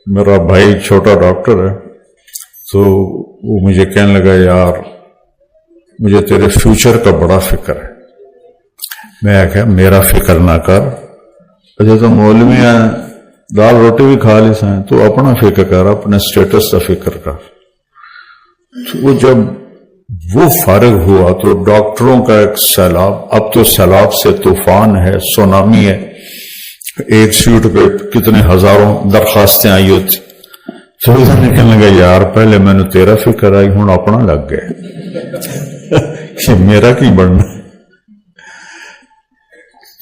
میرا بھائی چھوٹا ڈاکٹر ہے، تو وہ مجھے کہنے لگا یار مجھے تیرے فیوچر کا بڑا فکر ہے۔ میں کہا میرا فکر نہ کر، اچھا تو مولوی ہیں دال روٹی بھی کھا لی سائیں، تو اپنا فکر کر، اپنے سٹیٹس کا فکر کر۔ تو وہ جب وہ فارغ ہوا تو ڈاکٹروں کا ایک سیلاب، اب تو سیلاب سے طوفان ہے، سونامی ہے، ایک سیٹ پہ کتنے ہزاروں درخواستیں آئی ہوتی، تو نے کہنے لگا یار پہلے میں نے تیرا فکر آئی، ہوں اپنا لگ گیا کہ میرا کی بڑھنا۔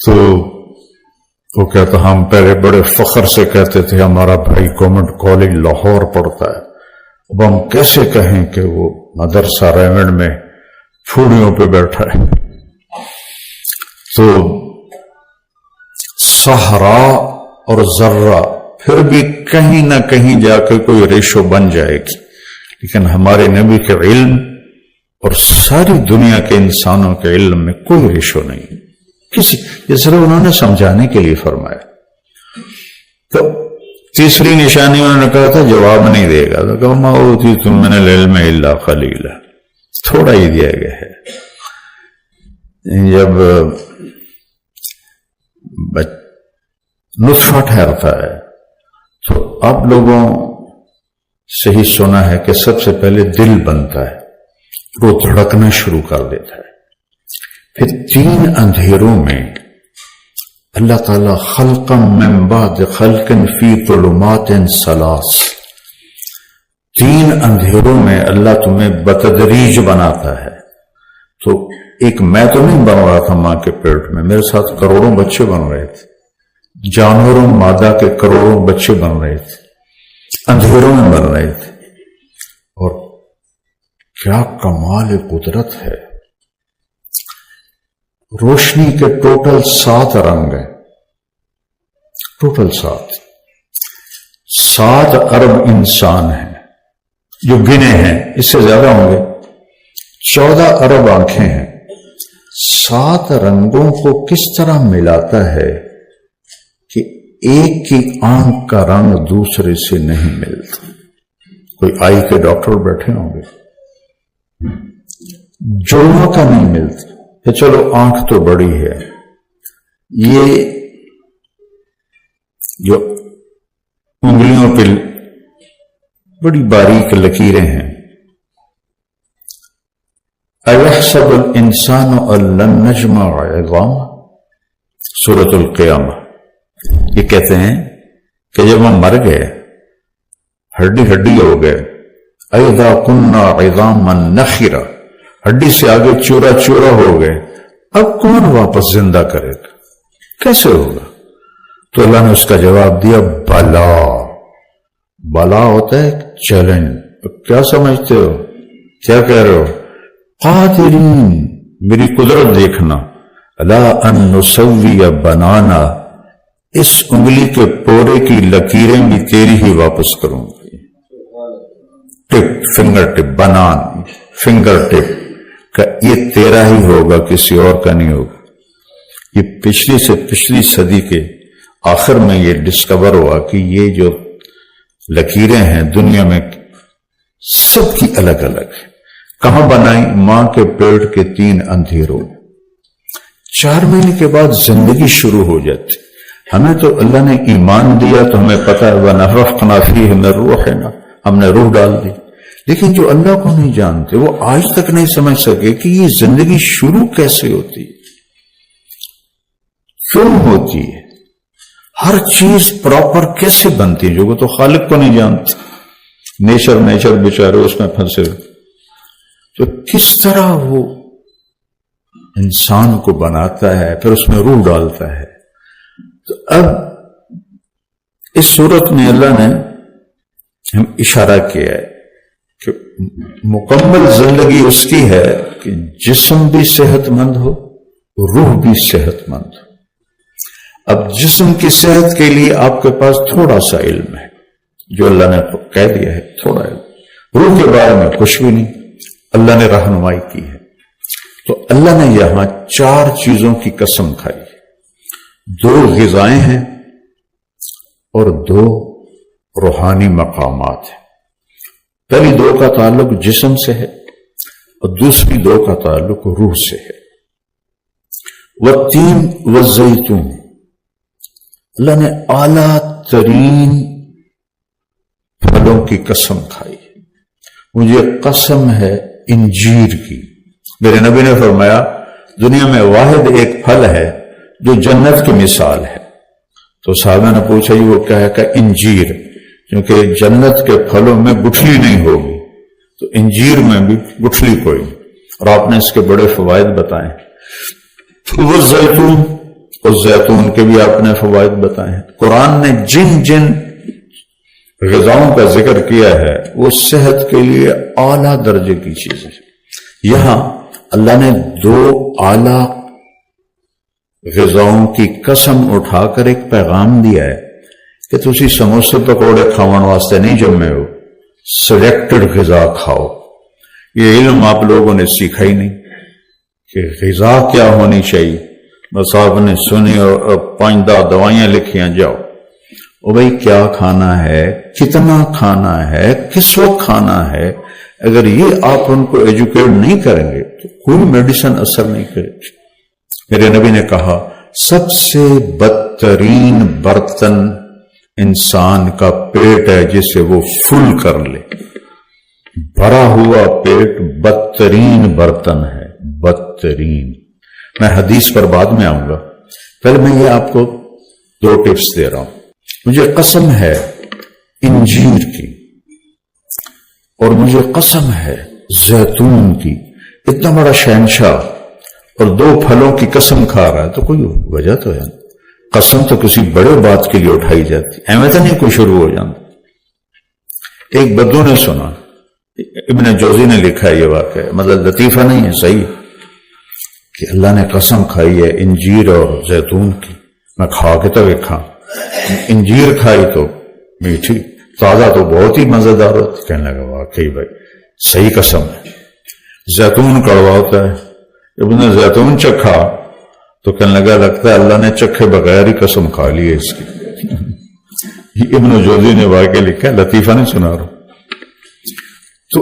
تو وہ کہتا ہم پہلے بڑے فخر سے کہتے تھے ہمارا بھائی گورنمنٹ کالج لاہور پڑھتا ہے، اب ہم کیسے کہیں کہ وہ مدرسہ ریونڈ میں پھوڑیوں پہ بیٹھا ہے۔ تو صحرا اور ذرہ پھر بھی کہیں نہ کہیں جا کے کوئی ریشو بن جائے گی، لیکن ہمارے نبی کے علم اور ساری دنیا کے انسانوں کے علم میں کوئی ریشو نہیں کسی، یہ صرف انہوں نے سمجھانے کے لیے فرمایا۔ تو تیسری نشانی انہوں نے کہا تھا جواب نہیں دے گا، تو ما اوتیتم من العلم الا قلیلا، تھوڑا ہی دیا گیا ہے۔ جب نطفہ ٹھہرتا ہے تو آپ لوگوں سے ہی سنا ہے کہ سب سے پہلے دل بنتا ہے، وہ دھڑکنا شروع کر دیتا ہے، پھر 3 اندھیروں میں اللہ تعالی خلقا من بعد خلق فی ظلمات 3 اندھیروں میں اللہ تمہیں بتدریج بناتا ہے۔ تو ایک میں تو نہیں بن رہا تھا ماں کے پیٹ میں، میرے ساتھ کروڑوں بچے بن رہے تھے، جانوروں مادہ کے کروڑوں بچے بن رہے تھے، اندھیروں میں بن رہے تھے۔ اور کیا کمال قدرت ہے، روشنی کے ٹوٹل 7 رنگ ہیں، ٹوٹل 7 ارب انسان ہیں جو گنے ہیں، اس سے زیادہ ہوں گے، 14 ارب آنکھیں ہیں۔ 7 رنگوں کو کس طرح ملاتا ہے کہ ایک کی آنکھ کا رنگ دوسرے سے نہیں ملتا؟ کوئی آئی کے ڈاکٹر بیٹھے ہوں گے، جوڑوں کا نہیں ملتا، کہ چلو آنکھ تو بڑی ہے، یہ جو انگلیوں پہ بڑی باریک لکیریں ہیں، اَيَحْسَبُ الْإِنسَانُ أَن لَّن نَّجْمَعَ عِظَامَهُ، سورۃ القیامہ۔ یہ کہتے ہیں کہ جب ہم مر گئے، ہڈی ہو گئے، اَإِذَا كُنَّا عِظَامًا نَخِرَةً، ہڈی سے آگے چورا ہو گئے، اب کون واپس زندہ کرے گا، کیسے ہوگا؟ تو اللہ نے اس کا جواب دیا بلا ہوتا ہے چیلنج۔ کیا سمجھتے ہو، کیا کہہ رہے ہو؟ قادرین، میری قدرت دیکھنا، لا ان نسوی بنانا، اس انگلی کے پورے کی لکیریں بھی تیری ہی واپس کروں گی۔ ٹپ، فنگر ٹپ، بنان، فنگر ٹپ کا یہ تیرا ہی ہوگا، کسی اور کا نہیں ہوگا۔ یہ پچھلی سے پچھلی صدی کے آخر میں یہ ڈسکور ہوا کہ یہ جو لکیریں ہیں دنیا میں سب کی الگ الگ ہیں۔ کہاں بنائی؟ ماں کے پیٹ کے 3 اندھیروں۔ 4 مہینے کے بعد زندگی شروع ہو جاتی۔ ہمیں تو اللہ نے ایمان دیا تو ہمیں پتہ ہے وَنَفَخْنَا فِيهِ مِن رُوحِنَا، ہم نے روح ڈال دی، لیکن جو اللہ کو نہیں جانتے وہ آج تک نہیں سمجھ سکے کہ یہ زندگی شروع کیسے ہوتی ہے، کیوں ہوتی ہے، ہر چیز پراپر کیسے بنتی ہے، جو وہ تو خالق کو نہیں جانتے۔ نیچر بیچارے اس میں پھنسے، تو کس طرح وہ انسان کو بناتا ہے، پھر اس میں روح ڈالتا ہے۔ تو اب اس صورت میں اللہ نے ہم اشارہ کیا ہے کہ مکمل زندگی اس کی ہے کہ جسم بھی صحت مند ہو، روح بھی صحت مند ہو۔ اب جسم کی صحت کے لیے آپ کے پاس تھوڑا سا علم ہے جو اللہ نے کہہ دیا ہے، تھوڑا علم، روح کے بارے میں کچھ بھی نہیں، اللہ نے رہنمائی کی ہے۔ تو اللہ نے یہاں 4 چیزوں کی قسم کھائی ہے، 2 غذائیں ہیں اور 2 روحانی مقامات ہیں. پہلی دو کا تعلق جسم سے ہے اور دوسری دو کا تعلق روح سے ہے. والتین والزیتون، اللہ نے اعلیٰ ترین پھلوں کی قسم کھائی. مجھے قسم ہے انجیر کی. میرے نبی نے فرمایا دنیا میں واحد ایک پھل ہے جو جنت کی مثال ہے. تو صحابہ نے پوچھا یہ وہ کیا ہے؟ کہ انجیر، کیونکہ جنت کے پھلوں میں گٹھلی نہیں ہوگی تو انجیر میں بھی گٹھلی کوئی. اور آپ نے اس کے بڑے فوائد بتائے. وہ زیتون، اور زیتون کے بھی آپ نے فوائد بتائے ہیں. قرآن نے جن جن غذاؤں کا ذکر کیا ہے وہ صحت کے لیے اعلیٰ درجے کی چیزیں. یہاں اللہ نے دو اعلیٰ غذاؤں کی قسم اٹھا کر ایک پیغام دیا ہے کہ تسی سموسے پکوڑے کھاون واسطے نہیں جمے ہو، سلیکٹڈ غذا کھاؤ. یہ علم آپ لوگوں نے سیکھا ہی نہیں کہ غذا کیا ہونی چاہیے. بس آپ نے سنی اور 5 دوائیاں لکھیاں جاؤ. او بھائی کیا کھانا ہے، کتنا کھانا ہے، کس وقت کھانا ہے، اگر یہ آپ ان کو ایجوکیٹ نہیں کریں گے تو کوئی میڈیسن اثر نہیں کرے گی. میرے نبی نے کہا سب سے بدترین برتن انسان کا پیٹ ہے جسے وہ فل کر لے. بھرا ہوا پیٹ بدترین برتن ہے، بدترین. میں حدیث پر بعد میں آؤں گا، پہلے میں یہ آپ کو 2 ٹپس دے رہا ہوں. مجھے قسم ہے انجیر کی اور مجھے قسم ہے زیتون کی. اتنا بڑا شہنشاہ اور 2 پھلوں کی قسم کھا رہا ہے تو کوئی وجہ تو ہے. قسم تو کسی بڑے بات کے لیے اٹھائی جاتی، ایویں تو نہیں کوئی شروع ہو جاتا. ایک بدو نے سنا، ابن جوزی نے لکھا ہے یہ واقعہ، مطلب لطیفہ نہیں ہے، صحیح، کہ اللہ نے قسم کھائی ہے انجیر اور زیتون کی. میں کھا کے تو دیکھا، انجیر کھائی تو میٹھی، تازہ تو بہت ہی مزیدار ہوتی. کہنے لگا واقعی بھائی صحیح قسم ہے. زیتون کڑوا ہوتا ہے. ابن زیتون چکھا تو کہنے لگتا ہے اللہ نے چکھے بغیر ہی قسم کھا لی ہے اس کی. ابن جوزی نے واقعہ لکھا ہے، لطیفہ نہیں سنا رہا. تو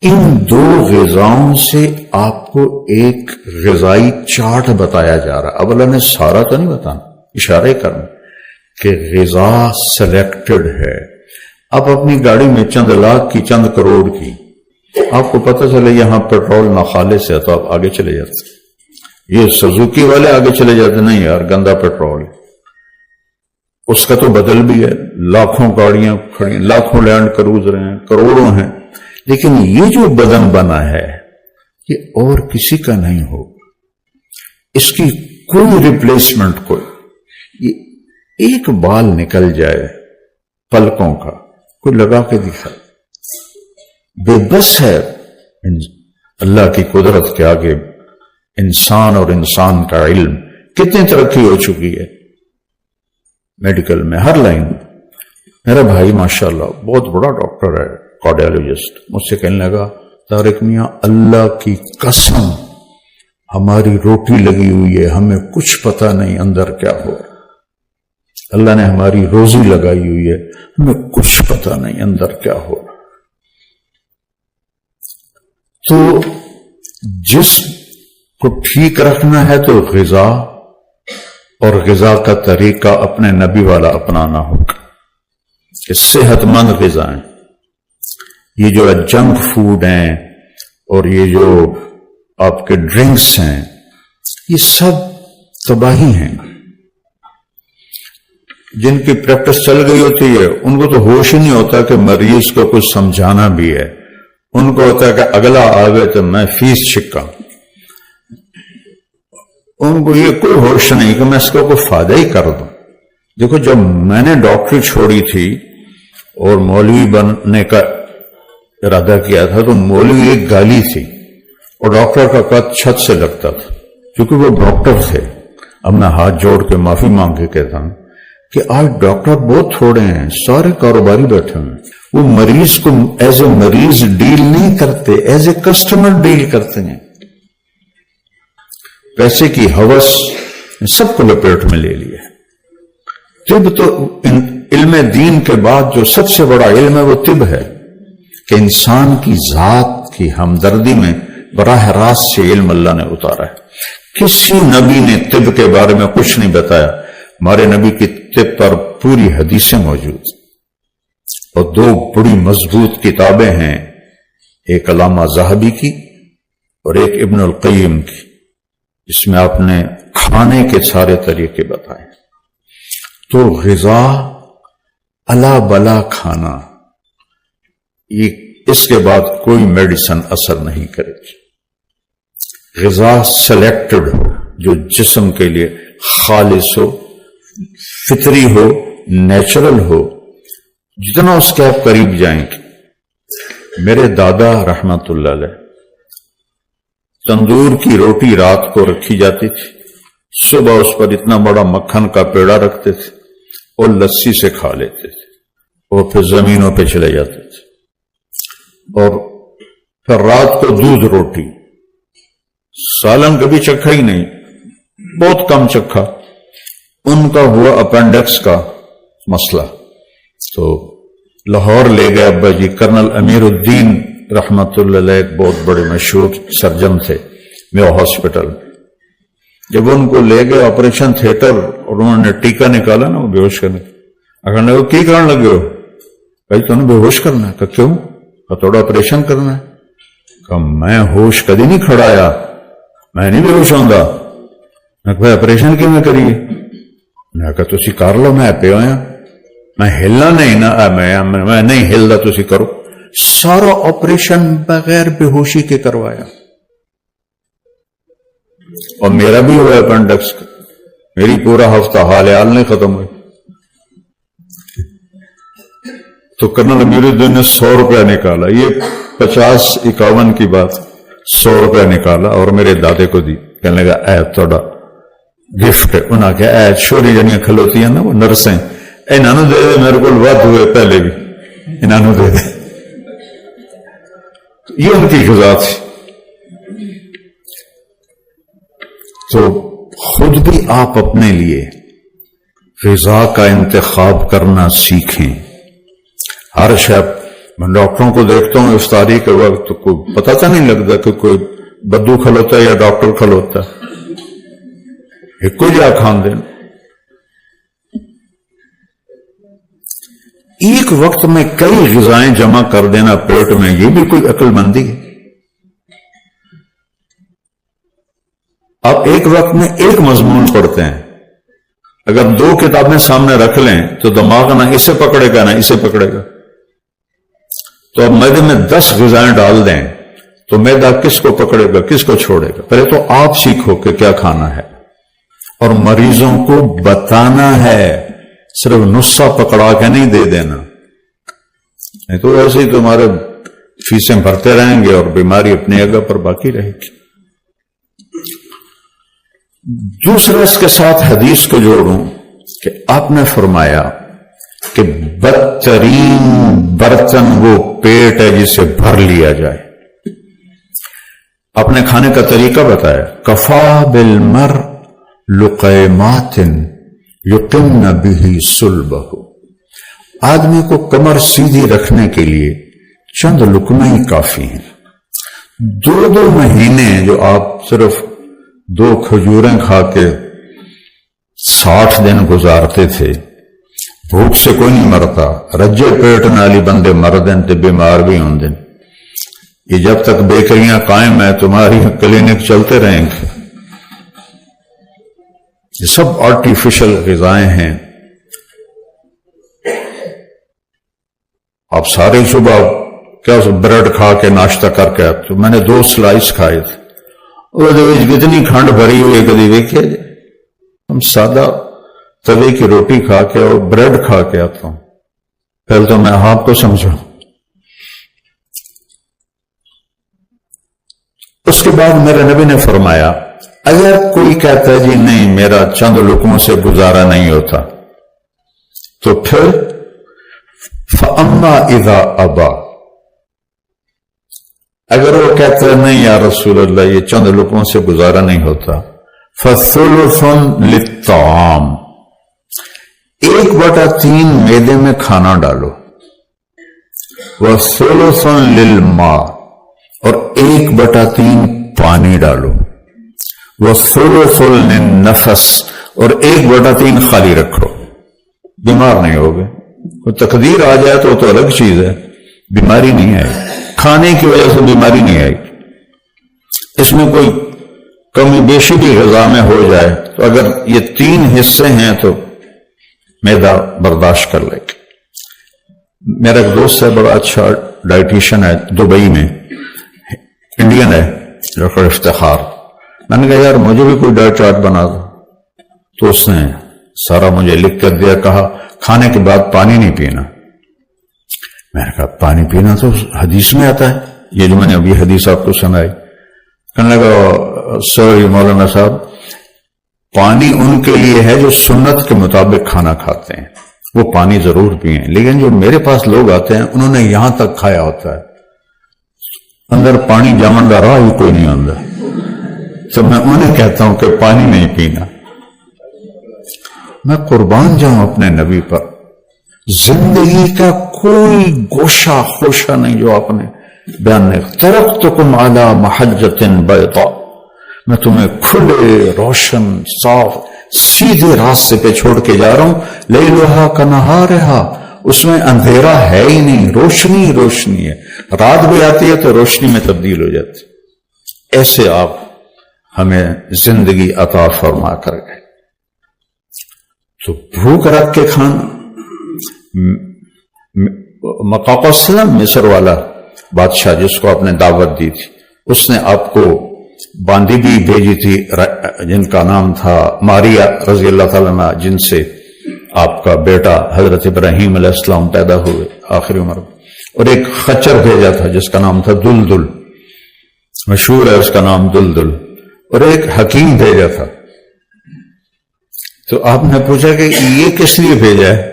ان 2 غذاؤں سے آپ کو ایک غذائی چارٹ بتایا جا رہا. اب اللہ نے سارا تو نہیں بتانا، اشارے کرنا کہ غذا سلیکٹڈ ہے. آپ اپنی گاڑی میں چند لاکھ کی، چند کروڑ کی، آپ کو پتہ چلے یہاں پیٹرول ناخالص ہے تو آپ آگے چلے جاتے. یہ سزوکی والے آگے چلے جاتے، نہیں یار گندا پیٹرول ہے. اس کا تو بدل بھی ہے، لاکھوں گاڑیاں کھڑی، لاکھوں لینڈ کروزر ہیں، کروڑوں ہیں، لیکن یہ جو بدن بنا ہے یہ اور کسی کا نہیں ہو. اس کی کوئی ریپلیسمنٹ کوئی. یہ ایک بال نکل جائے پلکوں کا، کوئی لگا کے دکھا، بے بس ہے اللہ کی قدرت کے آگے. انسان اور انسان کا علم کتنی ترقی ہو چکی ہے میڈیکل میں، ہر لائن. میرا بھائی ماشاءاللہ بہت بڑا ڈاکٹر ہے، کارڈیالوجسٹ. مجھ سے کہنے لگا طارق میاں اللہ کی قسم ہماری روٹی لگی ہوئی ہے، ہمیں کچھ پتہ نہیں اندر کیا ہو. اللہ نے ہماری روزی لگائی ہوئی ہے، ہمیں کچھ پتہ نہیں اندر کیا ہو. تو جسم کو ٹھیک رکھنا ہے تو غذا، اور غذا کا طریقہ اپنے نبی والا اپنانا ہوگا کہ صحت مند غذائیں. یہ جو جنک فوڈ ہیں اور یہ جو آپ کے ڈرنکس ہیں یہ سب تباہی ہیں. جن کی پریکٹس چل گئی ہوتی ہے ان کو تو ہوش ہی نہیں ہوتا کہ مریض کو کچھ سمجھانا بھی ہے. ان کو ہوتا ہے کہ اگلا آوے تو میں فیس چھکا. ان کو یہ کوئی ہوش نہیں کہ میں اس کو کوئی فائدہ ہی کر دوں. دیکھو جب میں نے ڈاکٹری چھوڑی تھی اور مولوی بننے کا ارادہ کیا تھا تو مولوی ایک گالی تھی اور ڈاکٹر کا قد چھت سے لگتا تھا کیونکہ وہ ڈاکٹر تھے. اب میں ہاتھ جوڑ کے معافی مانگ کے کہتا ہوں کہ آج ڈاکٹر بہت تھوڑے ہیں، سارے کاروباری بیٹھے ہیں. وہ مریض کو ایز اے مریض ڈیل نہیں کرتے، ایز اے کسٹمر ڈیل کرتے ہیں. پیسے کی ہوس سب کو لپیٹ میں لے لیا. طب تو علم دین کے بعد جو سب سے بڑا علم ہے وہ طب ہے، کہ انسان کی ذات کی ہمدردی میں براہ راست سے علم اللہ نے اتارا ہے۔ کسی نبی نے طب کے بارے میں کچھ نہیں بتایا، ہمارے نبی کی طب پر پوری حدیثیں موجود، اور دو بڑی مضبوط کتابیں ہیں، ایک علامہ ذہبی کی اور ایک ابن القیم کی، اس میں آپ نے کھانے کے سارے طریقے بتائے۔ تو غذا الا بلا کھانا، اس کے بعد کوئی میڈیسن اثر نہیں کرے گی۔ غذا سلیکٹڈ ہو، جو جسم کے لیے خالص ہو، فطری ہو، نیچرل ہو، جتنا اس کے آپ قریب جائیں گے۔ میرے دادا رحمت اللہ علیہ تندور کی روٹی رات کو رکھی جاتی تھی، صبح اس پر اتنا بڑا مکھن کا پیڑا رکھتے تھے اور لسی سے کھا لیتے تھے، اور پھر زمینوں پہ چلے جاتے تھے، اور پھر رات کو دودھ روٹی، سالن کبھی چکھا ہی نہیں، بہت کم چکھا۔ ان کا ہوا اپینڈکس کا مسئلہ، تو لاہور لے گئے ابا جی، کرنل امیر الدین رحمت اللہ علیہ ایک بہت بڑے مشہور سرجن تھے میو ہاسپٹل، جب ان کو لے گئے آپریشن تھیٹر اور انہوں نے ٹیکا نکالا نا وہ بے ہوش کرنے، اگر نے وہ کی کرنے لگے ہو بھائی تو بے ہوش کرنا ہے، کہ کیوں؟ تھوڑا آپریشن کرنا ہے، کہ میں ہوش کدی نہیں کھڑایا، میں نہیں بے ہوش ہوں گا، میں کہ آپریشن کیوں میں کریے؟ میں کہا تسی کر لو، میں پہ آیا، میں ہلنا نہیں نا، میں نہیں ہلدا، تسی کرو۔ سارا آپریشن بغیر بے ہوشی کے کروایا، اور میرا بھی ہوا اپینڈکس کا، میری پورا ہفتہ حال نہیں ختم ہوئی۔ تو کرنل امیر الدین نے 100 روپیہ نکالا، یہ 50-51 کی بات، 100 روپیہ نکالا اور میرے دادے کو دی، کہنے لگا اے تھوڑا گفٹ، انہاں کہ اے چھوڑی جنیاں کھلوتی ہیں نا وہ نرسیں، انہاں نو دے دے، میرے کو ود ہوئے پہلے بھی، انہاں نو دے دے۔ یہ ان کی غذا تھی۔ تو خود بھی آپ اپنے لیے غذا کا انتخاب کرنا سیکھیں۔ ہر شب میں ڈاکٹروں کو دیکھتا ہوں افطاری کے وقت تو کوئی پتہ تو نہیں لگتا کہ کوئی بدو کھلوتا ہے یا ڈاکٹر کھلوتا ہے، ایک کو جا کھان دینا۔ ایک وقت میں کئی غذائیں جمع کر دینا پیٹ میں، یہ بھی کوئی عقل مندی ہے؟ آپ ایک وقت میں ایک مضمون پڑھتے ہیں، اگر 2 کتابیں سامنے رکھ لیں تو دماغ نہ اسے پکڑے گا نہ اسے پکڑے گا۔ تو اب معدے میں 10 غذائیں ڈال دیں تو معدہ کس کو پکڑے گا کس کو چھوڑے گا؟ پہلے تو آپ سیکھو کہ کیا کھانا ہے، اور مریضوں کو بتانا ہے، صرف نسخہ پکڑا کے نہیں دے دینا، نہیں تو ایسے ہی تمہارے فیسیں بھرتے رہیں گے اور بیماری اپنی جگہ پر باقی رہے گی۔ دوسرا اس کے ساتھ حدیث کو جوڑوں کہ آپ نے فرمایا کہ بدترین برتن وہ پیٹ ہے جسے بھر لیا جائے۔ آپ نے کھانے کا طریقہ بتایا، کفا بالمر لقیمات یقمن بہ صلبہ، آدمی کو کمر سیدھی رکھنے کے لیے چند لقمے ہی کافی ہیں۔ 2 مہینے جو آپ صرف 2 کھجوریں کھا کے 60 دن گزارتے تھے، بھوک سے کوئی نہیں مرتا، رجے پیٹ نالی بندے مردن تے بیمار بھی ہوں دن۔ یہ جب تک بیکریاں قائم ہیں تمہاری کلینک چلتے رہیں گے۔ یہ سب آرٹیفیشل غذائیں ہیں۔ آپ سارے صبح کیا بریڈ کھا کے ناشتہ کر کے آتے، میں نے 2 سلائس کھائے تھے، اور کتنی کھنڈ بھری ہوئی کدی دیکھے جائے۔ ہم سادہ توے کی روٹی کھا کے اور بریڈ کھا کے آتا ہوں، پہلے تو میں آپ کو سمجھوں۔ اس کے بعد میرے نبی نے فرمایا، اگر کوئی کہتا ہے جی نہیں میرا چند لقموں سے گزارا نہیں ہوتا، تو پھر فَأَمَّا إِذَا أَبَى، اگر وہ کہتا ہے نہیں یا رسول اللہ یہ چند لقموں سے گزارا نہیں ہوتا، فَثُلُثٌ لِلطَّعَامِ، 1/3 میدے میں کھانا ڈالو، وَثُلُثٌ لِلْمَاءِ اور 1/3 پانی ڈالو، وَثُلُثٌ لِلنَّفَسِ اور 1/3 خالی رکھو۔ بیمار نہیں ہوگے، کوئی تقدیر آ جائے تو الگ چیز ہے، بیماری نہیں آئے، کھانے کی وجہ سے بیماری نہیں آئے، اس میں کوئی کمی بیشی بھی غذا میں ہو جائے تو اگر یہ 3 حصے ہیں تو معدہ برداشت کر لے گا۔ میرا ایک دوست ہے، بڑا اچھا ڈائٹیشن ہے دبئی میں، انڈین ہے، ڈاکٹر افتخار۔ میں نے کہا یار مجھے بھی کوئی ڈائٹ چارٹ بنا دو، تو اس نے سارا مجھے لکھ کر دیا، کہا کھانے کے بعد پانی نہیں پینا۔ میں نے کہا پانی پینا تو حدیث میں آتا ہے، یہ جو میں نے ابھی حدیث آپ کو سنائی۔ کہنے لگا سوری مولانا صاحب، پانی ان کے لیے ہے جو سنت کے مطابق کھانا کھاتے ہیں، وہ پانی ضرور پئیں، لیکن جو میرے پاس لوگ آتے ہیں انہوں نے یہاں تک کھایا ہوتا ہے، اندر پانی جامن کا راہ ہی کوئی نہیں آتا، تو میں انہیں کہتا ہوں کہ پانی نہیں پینا۔ میں قربان جاؤں اپنے نبی پر، زندگی کا کوئی گوشہ خوشہ نہیں جو آپ نے بیان نہیں، ترکتکم علی محجۃ بیضاء، میں تمہیں کھلے روشن صاف سیدھے راستے پہ چھوڑ کے جا رہا ہوں، لیلھا کنہارھا، اس میں اندھیرا ہے ہی نہیں، روشنی ہی روشنی ہے، رات بھی آتی ہے تو روشنی میں تبدیل ہو جاتی، ایسے آپ ہمیں زندگی عطا فرما کر گئے۔ تو بھوک رکھ کے کھانا، مقاقہ سلم مصر والا بادشاہ جس کو آپ نے دعوت دی تھی، اس نے آپ کو باندی بھی بھیجی تھی جن کا نام تھا ماریا رضی اللہ تعالیٰ عنہ، جن سے آپ کا بیٹا حضرت ابراہیم علیہ السلام پیدا ہوئے آخری عمر میں، اور ایک خچر بھیجا تھا جس کا نام تھا دلدل، مشہور ہے اس کا نام دلدل، اور ایک حکیم بھیجا تھا۔ تو آپ نے پوچھا کہ یہ کس لیے بھیجا ہے؟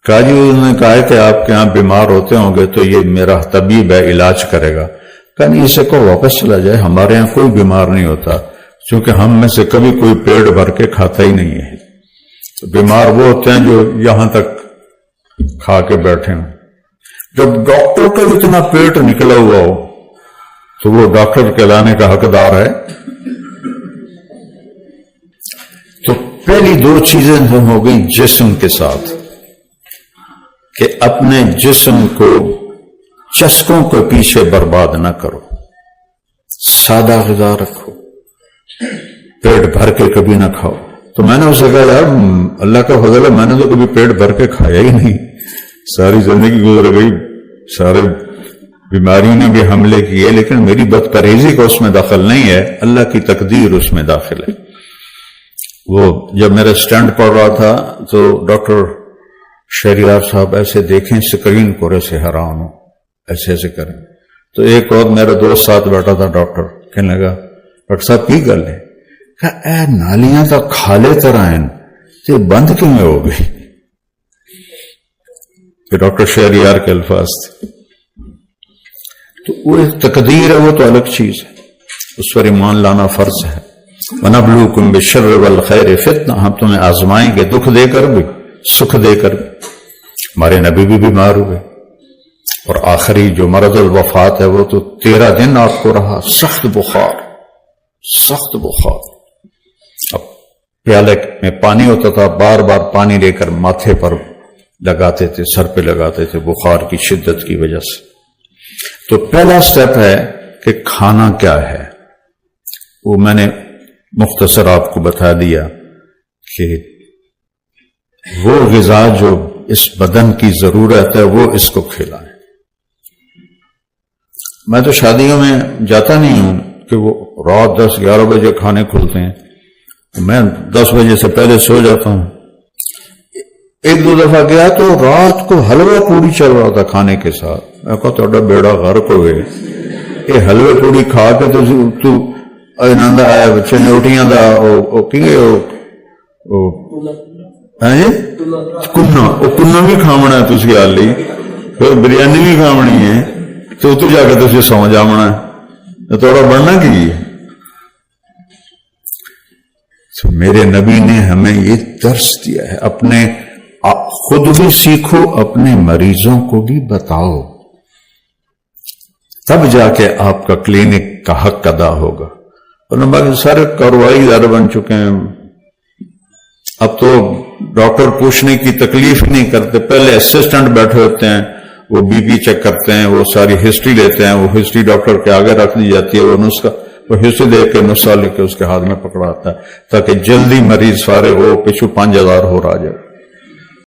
کہا جی انہوں نے کہا کہ آپ کے ہاں بیمار ہوتے ہوں گے تو یہ میرا طبیب ہے، علاج کرے گا۔ کہا نہیں، اسے کو واپس چلا جائے، ہمارے ہاں کوئی بیمار نہیں ہوتا، کیونکہ ہم میں سے کبھی کوئی پیٹ بھر کے کھاتا ہی نہیں ہے، بیمار وہ ہوتے ہیں جو یہاں تک کھا کے بیٹھے ہوں۔ جب ڈاکٹر کا اتنا پیٹ نکلا ہوا ہو تو وہ ڈاکٹر کہلانے کا حقدار ہے۔ تو پہلی 2 چیزیں ہو گئی جسم کے ساتھ، کہ اپنے جسم کو چسکوں کے پیچھے برباد نہ کرو، سادہ غذا رکھو، پیٹ بھر کے کبھی نہ کھاؤ۔ تو میں نے اسے کہا یار اللہ کا فضل ہے، میں نے تو کبھی پیٹ بھر کے کھایا ہی نہیں، ساری زندگی گزر گئی، سارے بیماریوں نے بھی حملے کیے، لیکن میری بد پرہیزی کا اس میں دخل نہیں ہے، اللہ کی تقدیر اس میں داخل ہے۔ وہ جب میرا اسٹینڈ پڑ رہا تھا تو ڈاکٹر شہریار صاحب ایسے دیکھیں اسکرین کو، ایسے حیران ہو، ایسے ایسے کریں۔ تو ایک اور میرا دوست ساتھ بیٹھا تھا ڈاکٹر، کہنے لگا ڈاکٹر صاحب کی گل ہے؟ کہا اے نالیاں تو کھالے طرح ہیں، تو بند کیوں ہو گئی؟ کہ ڈاکٹر شہریار کے الفاظ تھے۔ تو وہ ایک تقدیر ہے، وہ تو الگ چیز ہے، اس پر ایمان لانا فرض ہے۔ وَنَبْلُوكُمْ بِالشَّرِّ وَالْخَيْرِ فِتْنَةً، ہم تمہیں آزمائیں گے، دکھ دے کر بھی سکھ دے کر بھی۔ ہمارے نبی بھی بیمار ہوئے، اور آخری جو مرض الوفات ہے وہ تو 13 دن آپ کو رہا، سخت بخار، سخت بخار۔ اب پیالے میں پانی ہوتا تھا، بار بار پانی لے کر ماتھے پر لگاتے تھے، سر پہ لگاتے تھے بخار کی شدت کی وجہ سے۔ تو پہلا سٹیپ ہے کہ کھانا کیا ہے، وہ میں نے مختصر آپ کو بتا دیا کہ وہ غذا جو اس بدن کی ضرورت ہے وہ اس کو کھلائیں۔ میں تو شادیوں میں جاتا نہیں ہوں کہ وہ رات 10-11 بجے کھانے کھلتے ہیں، میں 10 بجے سے پہلے سو جاتا ہوں۔ 1-2 دفعہ گیا تو رات کو حلوہ پوڑی چل رہا تھا کھانے کے ساتھ، میں کہا تھوڑا بیڑا غرق ہو گئے، یہ حلوہ پوڑی کھا کے تو آندا آیا بچے نے اٹھیاں دا کنا بھی کھاونا ہے، تسی آ لی پھر بریانی بھی کھاونی ہے، تو جا کے تسی سو جاونا ہے، تھوڑا بڑھنا کی ہے۔ تو میرے نبی نے ہمیں یہ درس دیا ہے، اپنے خود بھی سیکھو، اپنے مریضوں کو بھی بتاؤ، تب جا کے آپ کا کلینک کا حق ادا ہوگا۔ اور نمبر سارے کارروائی دار بن چکے ہیں، اب تو ڈاکٹر پوچھنے کی تکلیف نہیں کرتے، پہلے اسسٹنٹ بیٹھے ہوتے ہیں، وہ بی پی چیک کرتے ہیں، وہ ساری ہسٹری لیتے ہیں، وہ ہسٹری ڈاکٹر کے آگے رکھ دی جاتی ہے، وہ نسخہ، وہ ہسٹری دیکھ کے نسخہ لے کے اس کے ہاتھ میں پکڑاتا ہے تاکہ جلدی مریض فارغ ہو، پچھو 5000 ہو رہا جائے۔